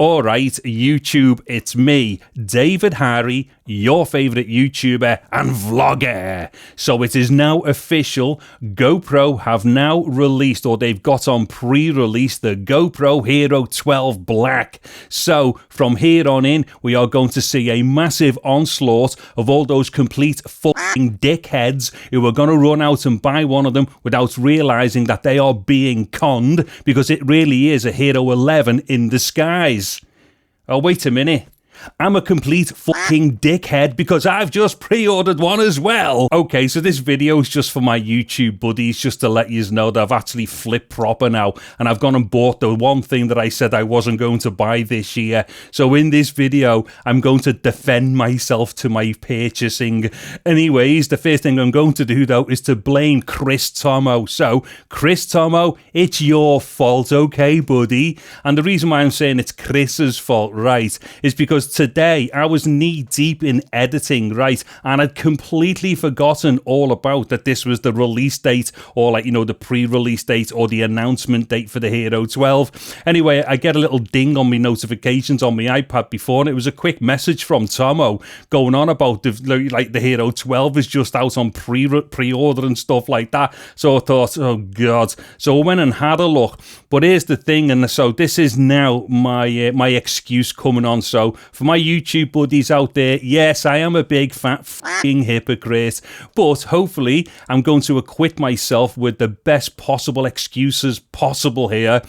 Alright, YouTube, it's me, David Harry, your favourite YouTuber and vlogger. So it is now official, GoPro have now released, or they've got on pre-release, the GoPro Hero12 Black. So from here on in, we are going to see a massive onslaught of all those complete fucking dickheads who are going to run out and buy one of them without realising that they are being conned, because it really is a Hero 11 in disguise. Oh, wait a minute. I'm a complete fucking dickhead because I've just pre-ordered one as well. Okay, so this video is just for my YouTube buddies, just to let you know that I've actually flipped proper now, and I've gone and bought the one thing that I said I wasn't going to buy this year. So in this video, I'm going to defend myself to my purchasing. Anyways, the first thing I'm going to do though is to blame Chris Tomo. So, Chris Tomo, it's your fault, okay, buddy? And the reason why I'm saying it's Chris's fault, right, is because today I was knee deep in editing, right, and I'd completely forgotten all about that this was the release date, or like, you know, the pre-release date or the announcement date for the Hero 12. Anyway, I get a little ding on my notifications on my iPad before, and it was a quick message from Tomo going on about the Hero 12 is just out on pre-order and stuff like that. So I thought, oh god. So I went and had a look. But here's the thing, and so this is now my my excuse coming on. So for my YouTube buddies out there, yes, I am a big fat f***ing hypocrite, but hopefully I'm going to acquit myself with the best possible excuses possible here.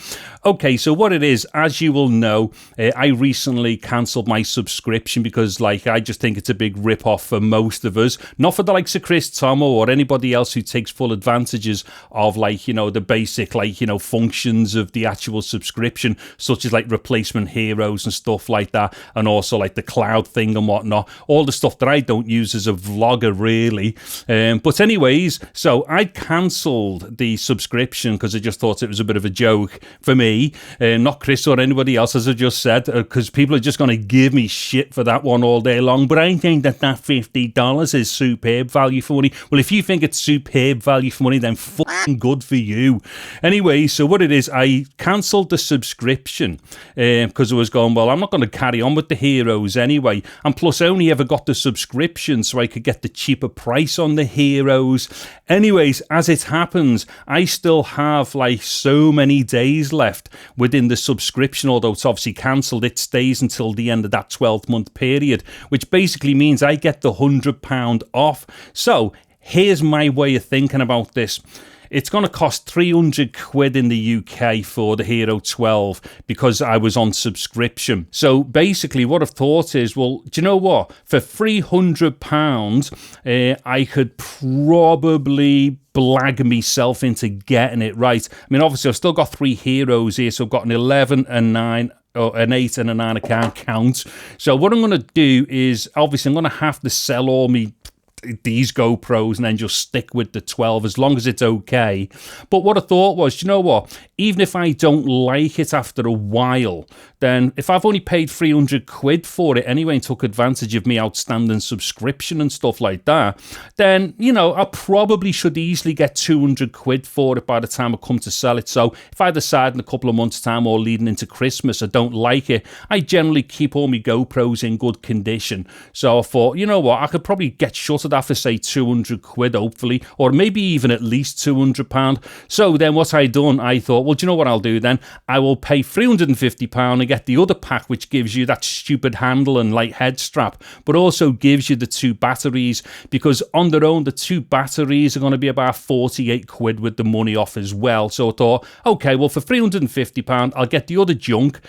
Okay, so what it is, as you will know, I recently cancelled my subscription because, like, I just think it's a big rip-off for most of us. Not for the likes of Chris Tomo or anybody else who takes full advantages of, like, you know, the basic, like, you know, functions of the actual subscription, such as, like, replacement heroes and stuff like that, and also, like, the cloud thing and whatnot. All the stuff that I don't use as a vlogger, really. But anyways, so I cancelled the subscription because I just thought it was a bit of a joke for me. Not Chris or anybody else, as I just said, because people are just going to give me shit for that one all day long. But I think that $50 is superb value for money. Well, if you think it's superb value for money, then fucking good for you. Anyway, so what it is, I cancelled the subscription because I was going, well, I'm not going to carry on with the heroes anyway. And plus, I only ever got the subscription so I could get the cheaper price on the heroes. Anyways, as it happens, I still have like so many days left within the subscription. Although it's obviously cancelled, it stays until the end of that 12-month period, which basically means I get the £100 off. So here's my way of thinking about this. It's going to cost 300 quid in the UK for the Hero 12 because I was on subscription. So basically what I've thought is, well, do you know what? For £300, I could probably blag myself into getting it right. I mean, obviously, I've still got 3 heroes here, so I've got an 11, a 9, or an 8 and a 9. I can't count. So what I'm going to do is, obviously, I'm going to have to sell all these GoPros and then just stick with the 12 as long as it's okay. But what I thought was, you know what, even if I don't like it after a while, then if I've only paid 300 quid for it anyway and took advantage of me outstanding subscription and stuff like that, then, you know, I probably should easily get 200 quid for it by the time I come to sell it. So if I decide in a couple of months time or leading into Christmas I don't like it, I generally keep all my GoPros in good condition. So I thought, you know what, I could probably get shut of that for say 200 quid hopefully, or maybe even at least £200. So then what I done, I thought, well, do you know what I'll do then? I will pay £350 and get the other pack, which gives you that stupid handle and like head strap, but also gives you the 2 batteries, because on their own the 2 batteries are going to be about 48 quid with the money off as well. So I thought, okay, well, for £350 I'll get the other junk.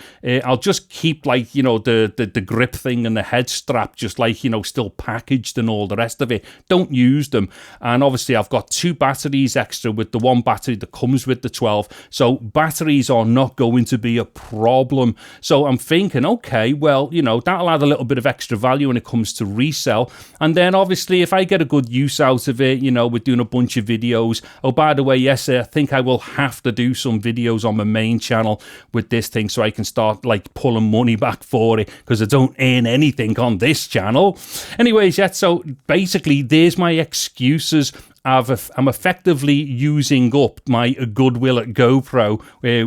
I'll just keep, like, you know, the grip thing and the head strap just, like, you know, still packaged and all the rest of it. Don't use them. And obviously I've got 2 batteries extra with the 1 battery that comes with the 12, so batteries are not going to be a problem. So I'm thinking, okay, well, you know, that'll add a little bit of extra value when it comes to resell. And then obviously if I get a good use out of it, you know, we're doing a bunch of videos. Oh, by the way, yes, I think I will have to do some videos on my main channel with this thing so I can start like pulling money back for it, because I don't earn anything on this channel. Anyways, yeah, so basically there's my excuses. I'm effectively using up my goodwill at GoPro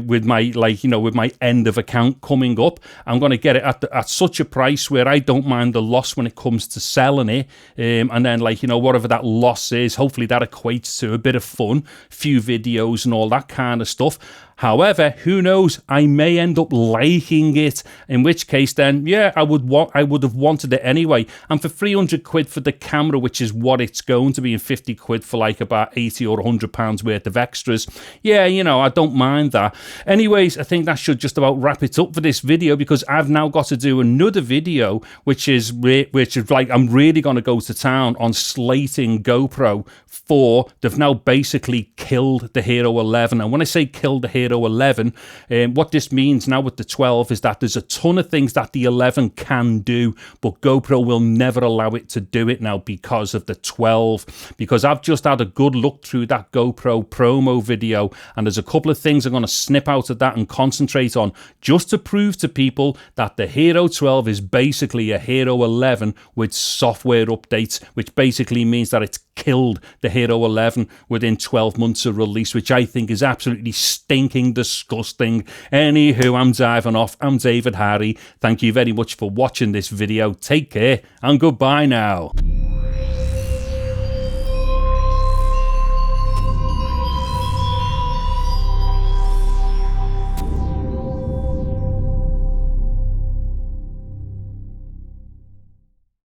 with my, like, you know, with my end of account coming up. I'm going to get it at such a price where I don't mind the loss when it comes to selling it. And then, like, you know, whatever that loss is, hopefully that equates to a bit of fun, few videos and all that kind of stuff. However, who knows? I may end up liking it, in which case then, yeah, I would have wanted it anyway. And for 300 quid for the camera, which is what it's going to be, and 50 quid for like about 80 or 100 pounds worth of extras, yeah, you know, I don't mind that. Anyways, I think that should just about wrap it up for this video, because I've now got to do another video, which is like, I'm really going to go to town on slating GoPro for, they've now basically killed the Hero 11. And when I say killed the Hero 11, what this means now with the 12 is that there's a ton of things that the 11 can do, but GoPro will never allow it to do it now because of the 12. Because I've just had a good look through that GoPro promo video, and there's a couple of things I'm going to snip out of that and concentrate on, just to prove to people that the Hero 12 is basically a Hero 11 with software updates, which basically means that it's killed the Hero 11 within 12 months of release, which I think is absolutely stinking disgusting. Anywho, I'm diving off. I'm David Harry. Thank you very much for watching this video. Take care and goodbye now.